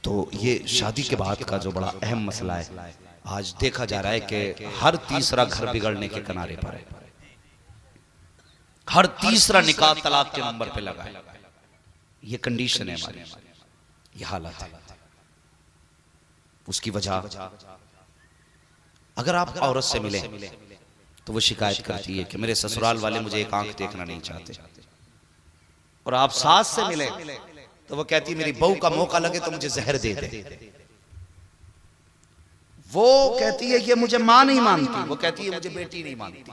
तो ये शादी के बाद का जो बड़ा अहम मसला है, आज देखा जा रहा है कि हर तीसरा घर बिगड़ने के किनारे पर है, हर तीसरा निकाह तलाक के नंबर पे लगा है। ये कंडीशन है हमारी, ये हालत है। उसकी वजह, अगर आप औरत से मिले तो वो शिकायत करती है कि मेरे ससुराल वाले मुझे एक आंख देखना नहीं चाहते, और आप सास से मिले तो वो कहती है मेरी बहू का मौका लगे तो मुझे जहर दे दे। वो कहती है ये मुझे मां नहीं मानती, वो कहती है मुझे बेटी नहीं मानती।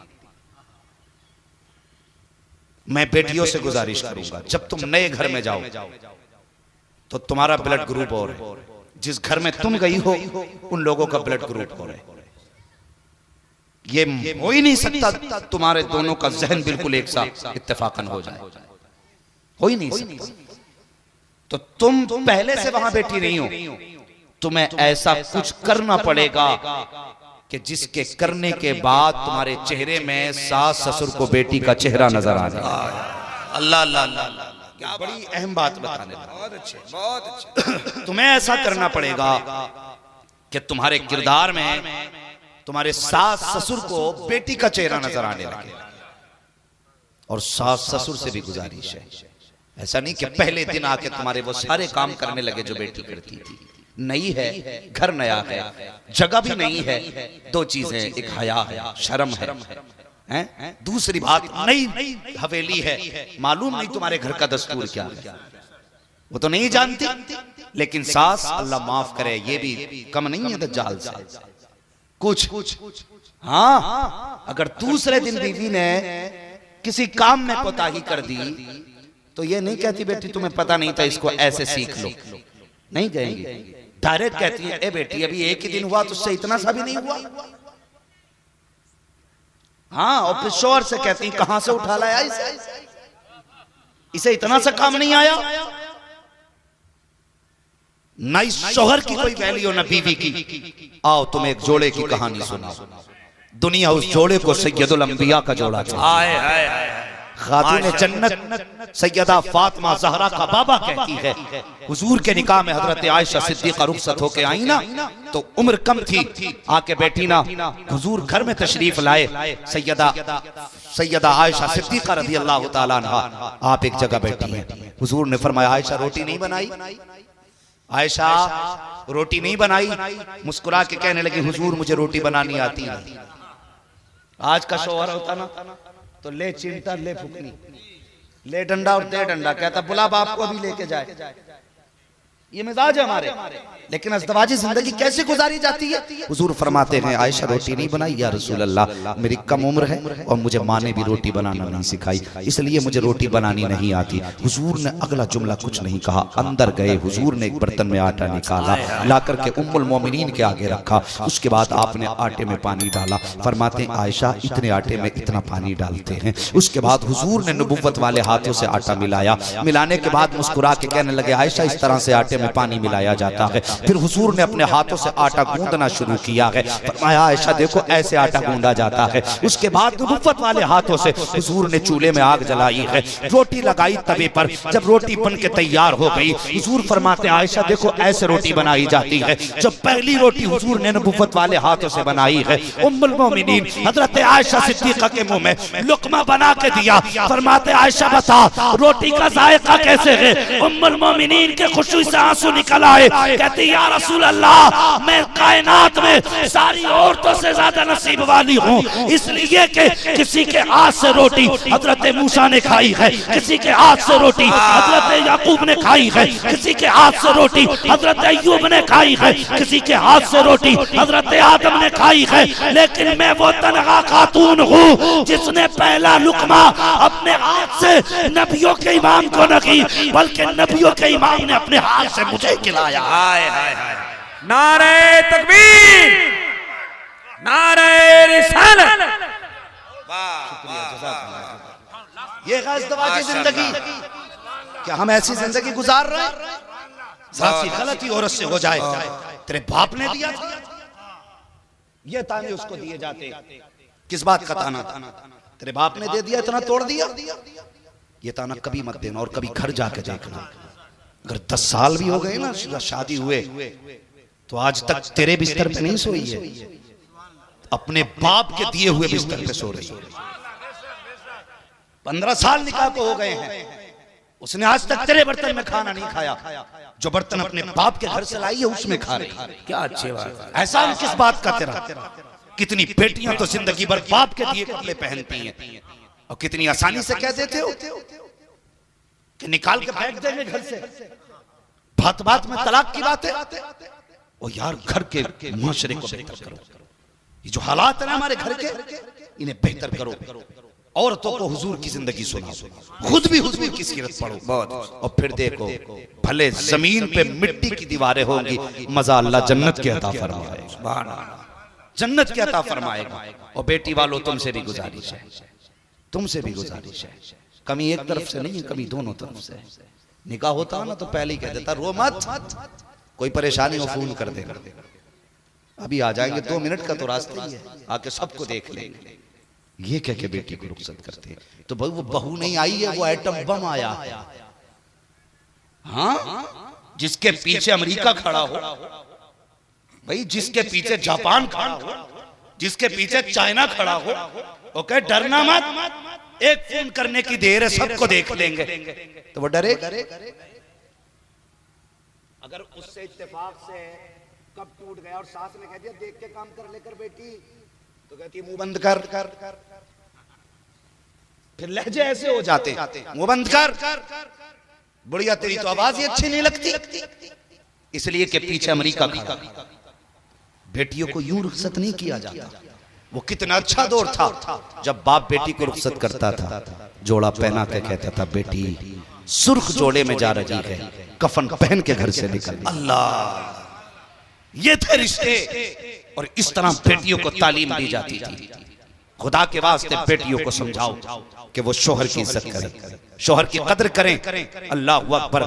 मैं बेटियों से गुजारिश करूंगा, जब तुम नए घर में जाओ तो तुम्हारा ब्लड ग्रुप और है, जिस घर में तुम गई हो उन लोगों का ब्लड ग्रुप और है। ये हो ही नहीं सकता तुम्हारे दोनों का जहन बिल्कुल एक साथ इत्तेफाकन हो जाए, हो ही नहीं सकता। तो तुम पहले से वहां बैठी नहीं हो, तुम्हें ऐसा कुछ करना पड़ेगा कि जिसके करने के बाद तुम्हारे चेहरे में सास ससुर को बेटी का चेहरा नजर आ जाए। अल्लाह अल्लाह अल्लाह, बड़ी अहम बात बताने, बहुत अच्छे बहुत अच्छे। तुम्हें ऐसा करना पड़ेगा कि तुम्हारे किरदार में तुम्हारे सास ससुर को बेटी का चेहरा नजर आने लगे। और सास ससुर से भी गुजारिश है, ऐसा नहीं कि पहले दिन आके तुम्हारे वो सारे काम करने लगे जो बेटी करती थी। नई है, घर नया है, जगह भी नहीं है, दो चीजें, एक हया है, शर्म है, दूसरी बात नई हवेली है, मालूम नहीं तुम्हारे घर का दस्तूर क्या है, वो तो नहीं जानती। लेकिन सास, अल्लाह माफ करे, ये भी कम नहीं है दज्जाल से कुछ। हाँ, अगर दूसरे दिन बीवी ने किसी काम में कोताही कर दी तो ये नहीं कहती बेटी तुम्हें पता नहीं था, इसको ऐसे सीख लो, नहीं कहेंगी, डायरेक्ट कहती है ए बेटी अभी एक ही दिन हुआ, तुझसे इतना सा भी नहीं हुआ। हाँ, और फिर शोहर से कहती है कहां से उठा लाया इसे इतना सा काम नहीं आया। ना इस शोहर की कोई वैल्यू ना बीवी की। आओ तुम एक जोड़े की कहानी सुना। दुनिया उस जोड़े को सैयदुल अंबिया का जोड़ा था। खातून जन्नत सैयदा फातिमा ज़हरा का बाबा कहती है हुजूर के निकाह में हजरत आयशा सिद्दीक़ा रुखसत होके आई ना, तो उम्र कम थी, आके बैठी ना, हुजूर घर में तशरीफ लाए, सैयदा आयशा सिद्दीक़ा रज़ी अल्लाह ताला अन्हा आप एक जगह बैठी हैं। हुजूर ने फरमाया आयशा रोटी नहीं बनाई, आयशा रोटी नहीं बनाई। मुस्कुरा के कहने लगी हुजूर मुझे रोटी बनानी आती नहीं। आज का शौहर होता ना तो ले चिमटा, ले फुकनी, ले डंडा और दे डंडा, कहता बुला बाप को अभी लेके जाए। ये मिजाज है हमारे। लेकिन अज़दवाजी जिंदगी कैसे गुजारी जाती है? हुजूर फरमाते हैं आयशा रोटी नहीं बनाई या रसूल अल्लाह, मेरी कम उम्र है और मुझे माँ ने भी रोटी बनाना नहीं सिखाई, इसलिए मुझे रोटी बनानी नहीं आती। हुजूर ने अगला जुमला कुछ नहीं कहा, अंदर गए, हुजूर ने एक बर्तन में आटा निकाला, ला करके उम्मुल मोमिनीन के आगे रखा। उसके बाद आपने आटे में पानी डाला। फरमाते हैं आयशा इतने आटे में इतना पानी डालते हैं। उसके बाद हुजूर ने नबुव्वत वाले हाथों से आटा मिलाया। मिलाने के बाद मुस्कुरा के कहने लगे आयशा इस तरह से आटे में पानी मिलाया जाता है। फिर हुजूर ने अपने हाथों से आटा गूंदना शुरू किया है। फरमाया आयशा देखो ऐसे आटा गूंदा जाता है। उसके बाद नबुव्वत वाले हाथों से हुजूर ने चूल्हे में आग जलाई है, रोटी लगाई तवे पर। जब रोटी बन के तैयार हो गई, हुजूर फरमाते आयशा देखो ऐसे रोटी बनाई जाती है। जब पहली रोटी हुजूर ने नबुव्वत वाले हाथों से बनाई है, उम्मुल मोमिनीन हजरत आयशा सिद्दीक़ा के मुंह में लुक़मा बना के दिया। फरमाते आयशा बता रोटी का जायका कैसे है? उम्मुल मोमिनीन के खुशी से आंसू निकल आए। कहती या रसूल अल्लाह मैं कायनात में सारी औरतों से ज्यादा नसीब वाली हूँ, इसलिए कि किसी के हाथ से रोटी हजरत मूसा ने खाई है, किसी के हाथ से रोटी हजरत याकूब ने खाई है, किसी के हाथ से रोटी हजरत अय्यूब ने खाई है, किसी के हाथ से रोटी हजरत आदम ने खाई है। लेकिन मैं वो तनहा खातून हूँ जिसने पहला लुकमा अपने हाथ से नबियों के इमाम को न की, बल्कि नबियों के इमाम ने अपने हाथ से मुझे खिलाया। नारे तकबीर, नारे रिसालत। ये ग़ज़वाजी जिंदगी, क्या हम ऐसी जिंदगी गुजार रहे हैं? ज़ाती गलती औरत से हो जाए, तेरे बाप ने दिया था, ये ताने उसको दिए जाते। किस बात का ताना? तेरे बाप ने दे दिया, इतना तोड़ दिया। ये ताना कभी मत देना और कभी घर जाके देखना। अगर 10 साल भी हो गए ना शादी हुए तो आज तक तेरे बिस्तर पे नहीं सोई है, अपने बाप के दिए हुए बिस्तर पे सो रही है। 15 साल निकाह को हो गए हैं, उसने आज तक तेरे बर्तन में खाना नहीं खाया, जो बर्तन अपने बाप के घर से लाई है उसमें खा रही है। क्या अच्छी बात है। एहसान किस बात का तेरा? कितनी बेटियां तो जिंदगी भर बाप के दिए कपड़े पहनती हैं और कितनी आसानी से कह देते हो कि निकाल के फेंक देंगे घर से। बात बात में तलाक की बात है। ओ यार, घर के माशरे को बेहतर करो। ये जो हालात है ना हमारे घर के, इन्हें बेहतर करो। औरतों को हुजूर की जिंदगी सुनाओ, खुद भी हुजूर की सीरत पढ़ो बहुत, और फिर देखो भले जमीन पे मिट्टी की दीवारें होंगी, मजा अल्लाह जन्नत के अता फरमाएगा, जन्नत के अता फरमाएगा। और बेटी वालों, तुमसे भी गुजारिश है, तुमसे भी गुजारिश है, कमी एक तरफ से नहीं है, कमी दोनों तरफ से। निकाह होता ना तो पहले ही कह देता रो मत, कोई परेशानी हो फोन कर दे, अभी आ जाएंगे, 2 मिनट का तो रास्ता ही है, आके सबको देख लेंगे। ये कह के बेटी को रुखसत करते हैं। तो भाई वो बहू नहीं आई है, वो एटम बम आया। हाँ, जिसके पीछे अमेरिका खड़ा हो, भाई जिसके पीछे जापान खड़ा हो, जिसके पीछे चाइना खड़ा हो, ओके डरना मत, एक फोन करने की देर है, सबको देख लेंगे। तो वो डरे? अगर उससे इत्तेफाक से कब टूट गया और सास ने कह दिया देख के काम कर लेकर बेटी, तो कहती मुंह बंद कर, फिर लहजे ऐसे हो जाते, मुंह बंद कर, बुढ़िया तेरी तो आवाज ही अच्छी नहीं लगती, इसलिए कि पीछे अमेरिका खड़ा। बेटियों को यूं रुखसत नहीं किया जाता। वो कितना अच्छा दौर था जब बाप बेटी को रुखसत करता था, जोड़ा पहना के कहता था बेटी सुर्ख जोड़े में जा रही है, कफन पहन के घर से निकल। अल्लाह, ये थे रिश्ते। और इस तरह बेटियों को तालीम दी जाती थी। खुदा के वास्ते बेटियों को समझाओ कि वो शोहर की इज्जत करें, शोहर की कदर करें। अल्लाह अकबर,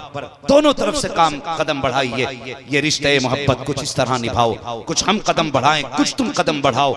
दोनों तरफ से काम कदम बढ़ाइए। ये रिश्ते मोहब्बत कुछ इस तरह निभाओ, कुछ हम कदम बढ़ाएं, कुछ तुम कदम बढ़ाओ।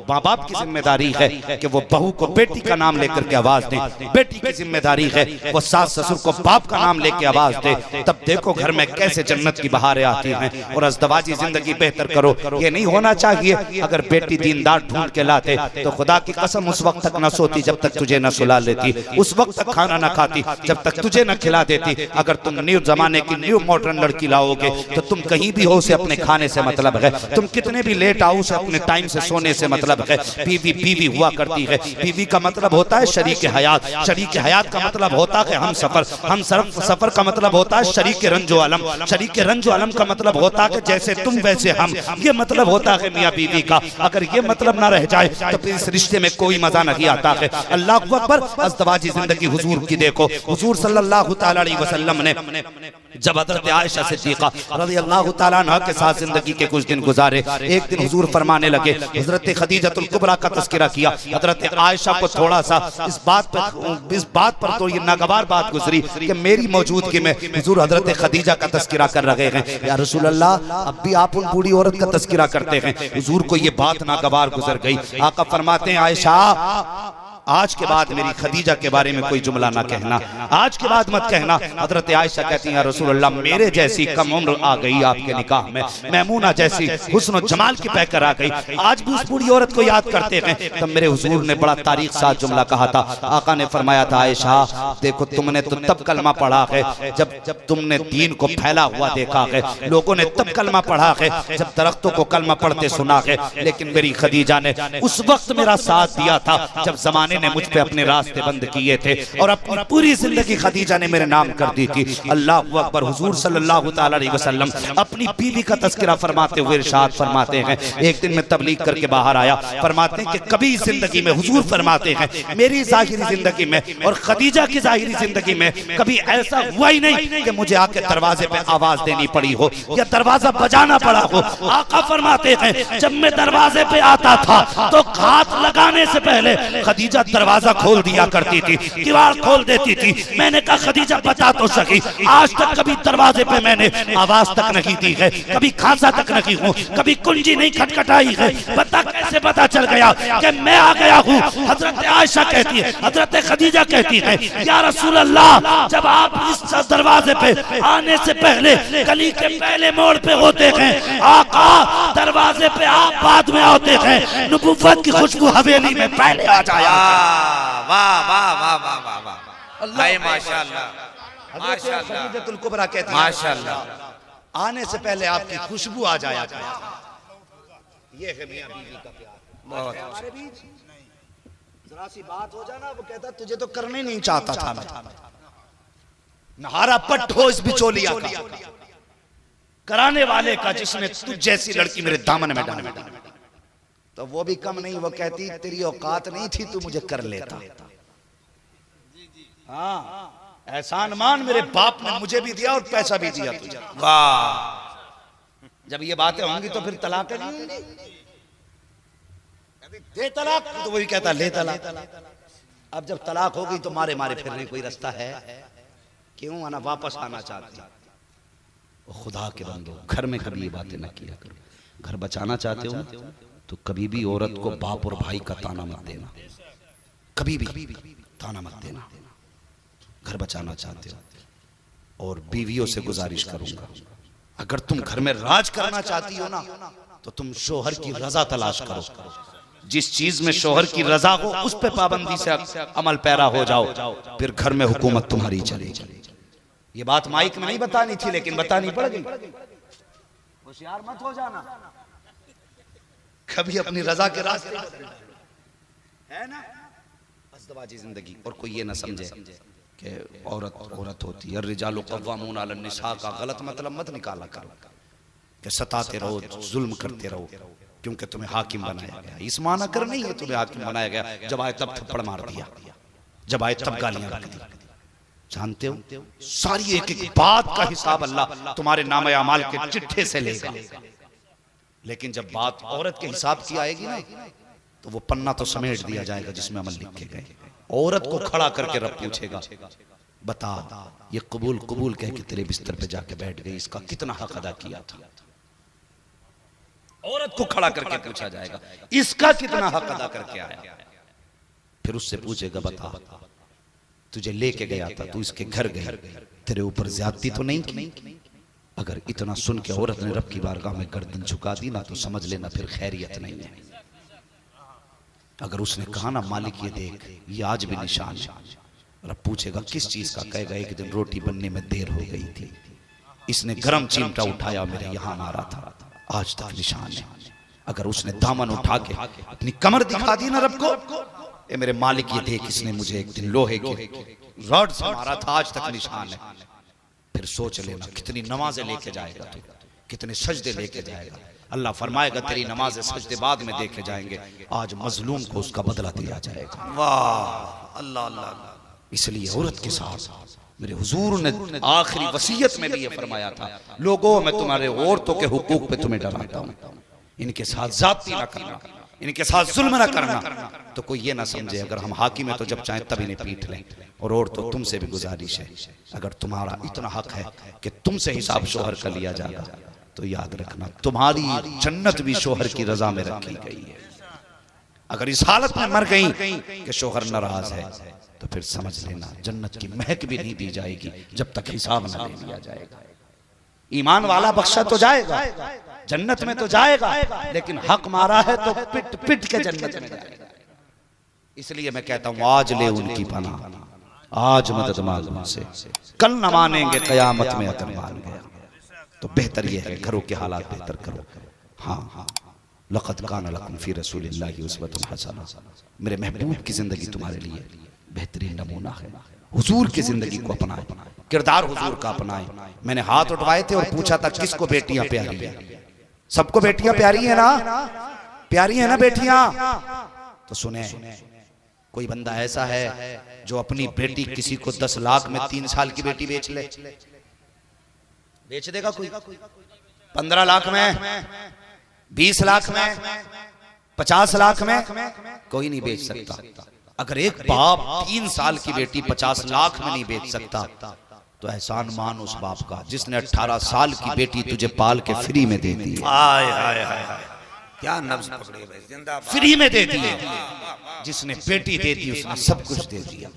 माँ बाप की जिम्मेदारी है कि वो बहू को बेटी का नाम लेकर के आवाज दें, बेटी की जिम्मेदारी है वो सास ससुर को बाप का नाम लेके आवाज दे। तब देखो घर में कैसे जन्नत की बहारें आती हैं। और अज़दवाजी जिंदगी बेहतर करो। ये नहीं होना चाहिए अगर बेटी दीनदार ढूंढ के लाते तो खुदा की कसम उस वक्त तक न सोती जब तक तुझे न सुला लेती, उस वक्त तक खाना न खाती जब तक तुझे न खिला देती। अगर तुम न्यू जमाने की न्यू मॉडर्न लड़की लाओगे तो तुम कहीं भी हो, उसे अपने खाने से मतलब है, तुम कितने भी लेट आओ, उसे अपने टाइम से सोने से मतलब है। बीवी बीवी हुआ करती है, बीवी का मतलब होता है शरीक हयात, शरीक हयात का मतलब होता है हम सफर, हम सफर का मतलब होता है शरीक रंजो आलम, शरीक रंजो आलम का मतलब होता है जैसे तुम वैसे हम, ये मतलब होता है मियाँ बीवी का। अगर ये मतलब ना रह जाए तो फिर इस रिश्ते में कोई मजा नहीं आता है। अल्लाह अकबर, अज़दवाजी जिंदगी हुजूर की देखो। हुजूर सल्लल्लाहु तआला अलैहि वसल्लम ने जब हजरत आयशा सिद्दीक़ा रज़ियल्लाहु तआला अन्हा के साथ जिंदगी के कुछ दिन गुजारे, एक दिन हुजूर फरमाने लगे, हजरत खदीजतुल कुबरा का तज़किरा किया। हजरत आयशा को थोड़ा सा इस बात पर तो ये नागवार बात गुजरी कि मेरी मौजूदगी में हुजूर हजरत खदीजा का तज़किरा कर रहे हैं। या रसूल अल्लाह, अब भी आप उन बूढ़ी औरत का तज़किरा करते हैं। हुजूर को ये बात नागवार गुजर गई। आका फरमाते हैं आयशा, आज के बाद मेरी खदीजा के बारे में कोई जुमला ना कहना, आज के बाद मत कहना। हजरत आयशा कहती हैं रसूल अल्लाह, मेरे जैसी कम उम्र आ गई आपके निकाह में, मैमूना जैसी हुस्न और जमाल की पैकर आ गई, आज भी उस बूढ़ी औरत को याद करते हैं। तब मेरे हुजूर ने बड़ा तारीख साथ जुमला कहा था। आका ने फरमाया था आयशा देखो, तुमने तो तब कलमा पढ़ा है जब तुमने दीन को फैला हुआ देखा है, लोगों ने तब कलमा पढ़ा है जब दरख्तों को कलमा पढ़ते सुना है, लेकिन मेरी खदीजा ने उस वक्त मेरा साथ दिया था जब जमाने ने मुझ पे अपने रास्ते बंद किए थे और अपनी पूरी जिंदगी खदीजा ने मेरे नाम कर दी थी। अल्लाह अकबर। हुजूर सल्लल्लाहु तआला अलैहि वसल्लम अपनी बीवी का तज़किरा फरमाते हुए इरशाद फरमाते हैं, एक दिन मैं तबलीग करके बाहर आया, फरमाते हैं कि कभी जिंदगी में हुजूर फरमाते हैं मेरी जाहिरी जिंदगी में और खदीजा की जाहिरी जिंदगी में कभी ऐसा हुआ ही नहीं कि मुझे आके दरवाजे पे आवाज देनी पड़ी हो या दरवाजा बजाना पड़ा हो। आका फरमाते हैं जब मैं दरवाजे पे आता था तो हाथ लगाने से पहले खदीजा दरवाजा खोल दिया करती थी, दीवार खोल देती थी। मैंने कहा खदीजा बता तो सकी, आज तक कभी दरवाजे पे मैंने आवाज तक नहीं दी है, कभी खांसा तक नहीं हूँ, कभी कुंजी नहीं खटखटाई है, बता कैसे पता चल गया कि मैं आ गया हूँ? हजरत आयशा कहती है, हजरत खदीजा कहती है, या रसूल अल्लाह, जब आप इस दरवाजे पे आने से पहले गली के पहले मोड़ पे होते हैं, आका दरवाजे पे आप बाद में होते हैं, नबुव्वत की खुशबू हवेली में पहले आ जाया। वाह वाह वाह वाह वाह वाह, माशाअल्लाह माशाअल्लाह, खदीजतुल कुबरा कहती है, माशाअल्लाह, आने से पहले आपकी खुशबू आ जाया। ये है मियां बीवी का प्यार। बहुत हमारे बीच जरा सी बात हो जाना, वो कहता तुझे तो करने नहीं चाहता था मैं, नहारा पट हो इस बिचौलिया का, कराने वाले का, जिसने तुझ जैसी लड़की मेरे दामन में डाली। तो वो भी कम नहीं, वो कहती तेरी औकात नहीं थी, तू मुझे कर लेता। हाँ, एहसान मान, मेरे बाप ने मुझे भी दिया और पैसा भी दिया तुझे। वाह, जब ये बातें होंगी तो फिर तलाक नहीं होंगी। दे तलाक, तो वही कहता ले तलाक। अब जब तलाक होगी तो मारे मारे फिरने कोई रास्ता है? क्यों आना, वापस आना चाहती? खुदा के बंदो, घर में कभी ये बातें ना किया करो। घर बचाना चाहते हो तो कभी भी औरत को बाप और भाई का ताना मत देना, कभी भी ताना मत देना। घर बचाना चाहते हो, और बीवियों से गुजारिश करूंगा, अगर तुम घर में राज करना चाहती हो ना, तो तुम शोहर की रजा तलाश करो। जिस चीज में शोहर की रजा हो उस पे पाबंदी से अमल पैरा हो जाओ, फिर घर में हुकूमत तुम्हारी चलेगी। ये बात माइक में नहीं बतानी थी, लेकिन बतानी पड़ गई। होशियार मत हो जाना, कभी अपनी रजा के रास्ते है ना, अज़दवाजी जिंदगी। और कोई ये ना समझे कि औरत होती है, रिजालु कव्वामून अलन निसा का गलत मतलब मत निकाला करो कि सताते रहो, जुल्म करते रहो क्योंकि तुम्हें हाकिम बनाया गया। इस माना कर नहीं है तुम्हें हाकिम बनाया गया, जब आए तब थप्पड़ मार दिया, जब आए तब गालियां रख दी। जानते हो, सारी एक एक बात का हिसाब अल्लाह तुम्हारे नामे अमाल के चिट्ठे से लेगा, लेकिन जब बात औरत के हिसाब की आएगी ना, तो वो पन्ना तो समेट दिया जाएगा जिसमें अमल लिखे गए। औरत को खड़ा करके रब पूछेगा, बता ये कबूल कबूल कह के तेरे बिस्तर पे जाके बैठ गई, इसका कितना हक अदा किया था? औरत को खड़ा करके पूछा जाएगा, इसका कितना हक अदा करके आया? फिर उससे पूछेगा, बता तुझे लेके गया था, तू इसके घर गई, तेरे ऊपर ज्यादती तो नहीं की? अगर इतना सुन के औरत ने रब की बारगाह में गर्दन झुका दी ना, तो समझ लेना फिर खैरियत नहीं है। अगर उसने कहा ना, मालिक ये देख, ये आज भी निशान है, रब पूछेगा किस चीज का? कहेगा एक दिन रोटी बनने में देर हो गई थी, इसने गरम चिमटा उठाया मेरे यहां मारा था, आज तक निशान है। अगर उसने दामन उठा के अपनी कमर दिखा दी ना रब को, ए मेरे मालिक ये देख, इसने मुझे एक दिन लोहे के रॉड से मारा था, आज तक निशान है। फिर सोच लेना कितनी नमाजें लेके जाएगा तू, कितने सजदे लेके जाएगा। अल्लाह फरमाएगा तेरी नमाजें सजदे बाद में देखे जाएंगे, आज मजलूम को उसका बदला दिया जाएगा। वाह, अल्लाह अल्लाह। इसलिए औरत के साथ मेरे हुजूर ने आखिरी वसीयत में भी ये फरमाया था, लोगों मैं तुम्हारे औरतों के हुकूक पे तुम्हें डराता हूँ, इनके साथ जाती ना करना, इनके साथ जुल्म ना करना। तो कोई ये ना समझे अगर हम हाकिम है तो जब चाहे तब इन्हें पीट लें। और औरतों तुमसे भी गुजारिश है, अगर तुम्हारा इतना हक है कि तुमसे हिसाब शोहर का लिया जाएगा, तो याद रखना तुम्हारी जन्नत भी शोहर की रजा में रखी गई है। अगर इस हालत में मर गई कि शोहर नाराज है, तो फिर समझ लेना जन्नत की महक भी नहीं दी जाएगी जब तक हिसाब न ले लिया जाएगा। ईमान वाला बख्शा तो जाएगा, जन्नत में तो जाएगा, लेकिन हक मारा है तो पिट पिट के जन्नत में जाएगा। इसलिए मैं कहता हूं आज ले उनकी पनाह, आज मदद मांग उनसे, कल न मानेंगे कयामत में अगर मान गया। तो बेहतर यह है घरों के हालात बेहतर करो। हाँ, लक़द कान लकुम फी रसूलिल्लाहि उस्वतुन हसना, मेरे महबूब की जिंदगी तुम्हारे लिए बेहतरीन नमूना है। हुजूर की जिंदगी को अपनाएं, किरदार हुजूर का अपनाएं। मैंने हाथ उठवाए थे और पूछा था किसको बेटियां प्यारी है? सबको बेटियां प्यारी है ना? प्यारी है ना बेटियां? तो सुने, कोई बंदा ऐसा है जो अपनी बेटी किसी को 10 लाख में 3 साल की बेटी बेच ले? बेच देगा कोई? 15 लाख में, 20 लाख में, 50 लाख में? कोई नहीं बेच सकता। अगर एक बाप 3 साल की बेटी 50 लाख में नहीं बेच सकता तो एहसान मान उस बाप का जिसने 18 साल की बेटी तुझे पाल के फ्री में दे दी। हाय हाय हाय हाय, क्या नब्ज पकड़े भाई, जिंदाबाद। फ्री में दे दिए। जिसने बेटी दे दी उसने सब कुछ दे दिया।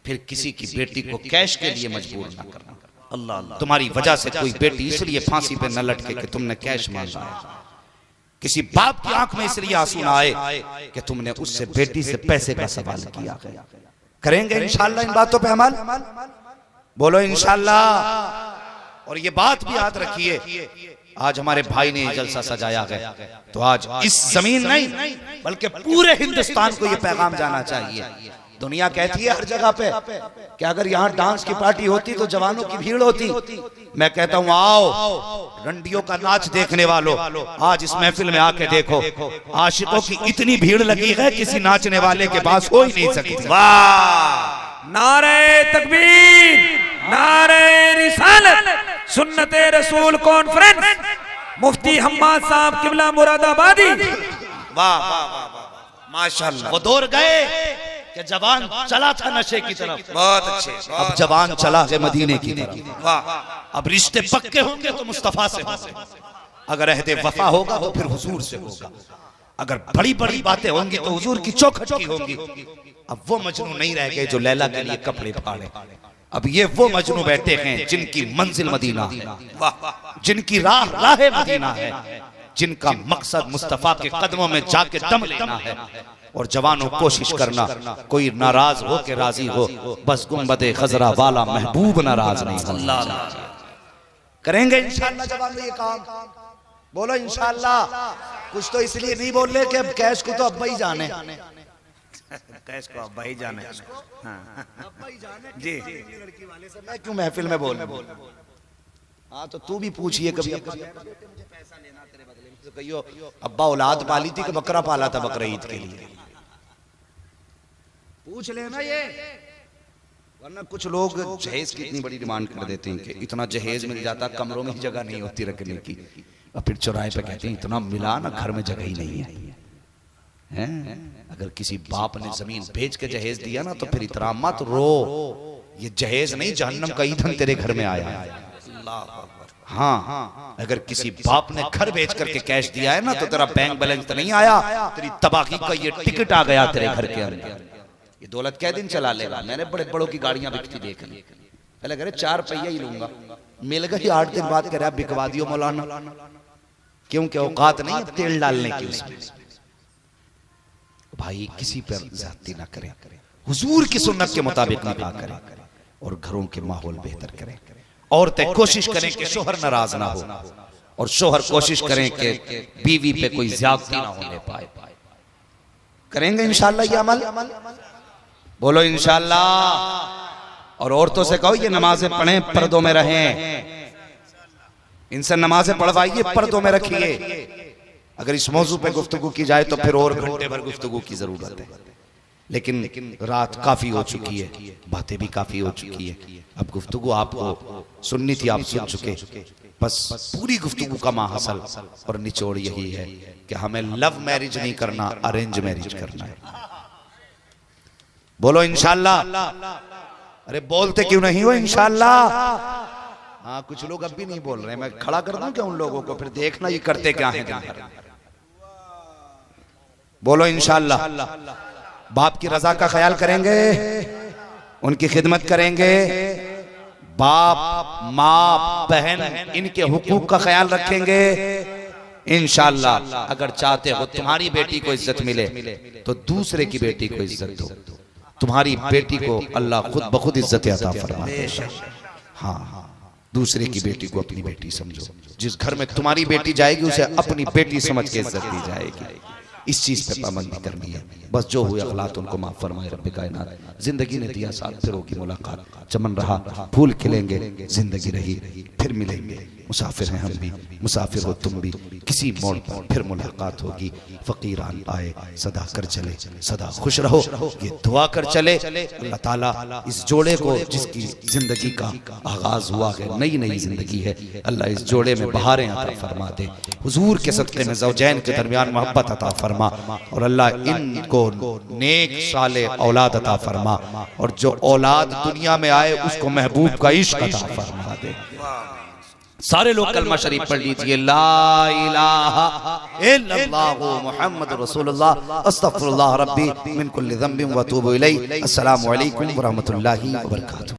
फिर किसी की बेटी को कैश के लिए मजबूर ना करना। अल्लाह, तुम्हारी वजह से कोई बेटी इसलिए फांसी पे न लटके कि तुमने कैश मांगा है। किसी बाप की आंख में इसलिए आंसू ना आए कि तुमने उससे बेटी से पैसे का सवाल किया। करेंगे इंशाल्लाह इन बातों पे अमल, बोलो इंशाल्लाह। और ये बात भी याद रखिए, आज हमारे भाई ने जलसा सजाया गया तो आज इस जमीन नहीं बल्कि पूरे हिंदुस्तान को ये पैगाम जाना चाहिए। दुनिया कहती है हर जगह पे कि अगर यहाँ डांस की पार्टी होती तो जवानों की भीड़ होती। मैं कहता हूँ आओ रंडियों का नाच देखने वालों, आज इस महफिल में आके देखो, आशिकों की इतनी भीड़ लगी है किसी नाचने वाले के पास हो ही नहीं सकती। वाह, नारे तकबीर, नारे रिसालत, सुन्नते रसूल कॉन्फ्रेंस, मुफ्ती हम्माद साहब किबला मुरादाबादी। वाह वाह वाह वाह, माशाअल्लाह। वो दौर गए कि जवान चला था नशे की तरफ, बहुत अच्छे। अब जवान चला है मदीने की तरफ। वाह, अब रिश्ते पक्के होंगे तो मुस्तफा से होंगे, अगर अहदे वफा होगा तो फिर हुजूर से होगा, अगर बड़ी बड़ी बातें होंगी तो हुजूर की चौखट की होंगी। अब वो मजनू नहीं रह गए जो लैला के लिए कपड़े फाड़े, अब ये वो मजनू बैठे हैं जिनकी मंजिल मदीना है, जिनकी राह राह मदीना है, जिनका मकसद मुस्तफा के कदमों में जाके दम लेना है। और जवानों कोशिश करना कोई नाराज हो के राजी हो, बस गुंबदे खजरा वाला महबूब नाराज नहीं होना। करेंगे इंशाअल्लाह जवानों ये काम, बोलो इंशाअल्लाह। कुछ तो इसलिए नहीं बोल रहे कि अब कैश को तो अब्बा ही जाने, कैश को अब्बा ही जाने। जी, लड़की वाले से मैं क्यों महफिल में बोल। हाँ तो तू भी पूछिए कभी, पैसा लेना तेरे बदले में, तो कहियो अब्बा औलाद पाली थी कि बकरा पाला था बकरा ईद के लिए, पूछ लेना ये। वरना कुछ लोग जहेज की इतनी बड़ी डिमांड कर देते हैं कि इतना जहेज मिल जाता कमरों में जगह नहीं होती रखने की, और फिर चौराहे पे कहते हैं इतना मिला ना घर में जगह ही नहीं है। अगर किसी बाप ने जमीन बेच के जहेज दिया ना तो फिर इतना मत रो, ये जहेज नहीं जहन्नम का ईंधन तेरे घर में आया है। हाँ, अगर किसी बाप ने घर बेच करके कैश दिया है ना तो तेरा बैंक बैलेंस तो नहीं आया, तेरी तबाही का ये टिकट आ गया तेरे घर के अंदर। ये दौलत क्या दिन चला लेगा। मैंने बड़े बड़ों की गाड़ियां बिकती देखी, पहले कह रहे 4 पहिया ही लूंगा, मिल गई 8 दिन बाद कह रहा बिकवा दियो मौलाना, क्योंकि औकात नहीं है तेल डालने की उसमें। भाई किसी पर ज्यादती ना करें, हुजूर की सुन्नत के मुताबिक निकाह करें और घरों के माहौल बेहतर करें। औरतें कोशिश करें कि शोहर नाराज ना हो, और शोहर कोशिश करें कि बीवी पे कोई ज्यादती ना होने पाए। करेंगे इंशाअल्लाह ये अमल, बोलो इंशाअल्लाह। और औरतों से कहो ये नमाजें पढ़ें, पर्दों में रहें, इनसे नमाजें पढ़वाइए, पर्दों में रखिए। अगर इस मौजू पे गुफ्तगू की जाए तो फिर और घंटे भर गुफ्तगू की जरूरत है, लेकिन रात काफी हो चुकी है, बातें भी काफी हो चुकी है। अब गुफ्तगू आपको सुननी थी, आप सुन चुके। बस पूरी गुफ्तगू का माहसल और निचोड़ यही है कि हमें लव मैरिज नहीं करना, अरेंज मैरिज करना है। बोलो इंशाअल्लाह। अरे बोलते क्यों नहीं हो इंशाअल्लाह। हाँ, कुछ लोग अब भी नहीं बोल रहे, मैं खड़ा कर दूं क्या उन लोगों को, फिर देखना ये करते क्या है। बोलो इंशाअल्लाह। बाप की रजा का ख्याल करेंगे, उनकी खिदमत करेंगे, बाप माँ बहन इनके हुकूक का ख्याल रखेंगे इंशाअल्लाह। अगर चाहते हो तुम्हारी बेटी को इज्जत मिले तो दूसरे की बेटी को इज्जत दो, तुम्हारी बेटी को अल्लाह खुद ब खुद इज्जत अता फरमाए। हाँ, दूसरे की बेटी को अपनी बेटी समझो। जिस घर में तुम्हारी बेटी जाएगी उसे अपनी बेटी समझ के इज्जत दी जाएगी। इस चीज पे पाबंदी करनी है। बस जो हुए अखलात उनको माफ फरमाए रब्बे कायनात। जिंदगी ने दिया साथ, फिर होगी मुलाकात, चमन रहा फूल खिलेंगे, जिंदगी रही फिर मिलेंगे। मुसाफिर हैं हम भी, मुसाफिर हो तुम भी, किसी मोड़ पर फिर मुलाकात होगी। फकीरान आए सदा कर चले, सदा खुश रहो, ये दुआ कर चले। अल्लाह ताला इस जोड़े को, जिसकी जिंदगी का आगाज हुआ है, नई नई जिंदगी है, अल्लाह इस जोड़े में बहारें अता फरमा दे। हुजूर के सदक़े में ज़ौजैन के दरमियान मोहब्बत अता फरमा फरमा और अल्लाह इनको नेक साले औलाद अता फरमा और जो औलाद दुनिया में आए उसको महबूब का इश्क अता फरमा दे। सारे लोग कलमा शरीफ पढ़ लीजिए, ला इलाहा इल्लल्लाहु मुहम्मद रसूलुल्लाह अस्तगफिरुल्लाह रब्बी मिन कुल्लि ज़ंबिन व अतूबु इलैहि। अस्सलामु अलैकुम व रहमतुल्लाहि व बरकातुहू।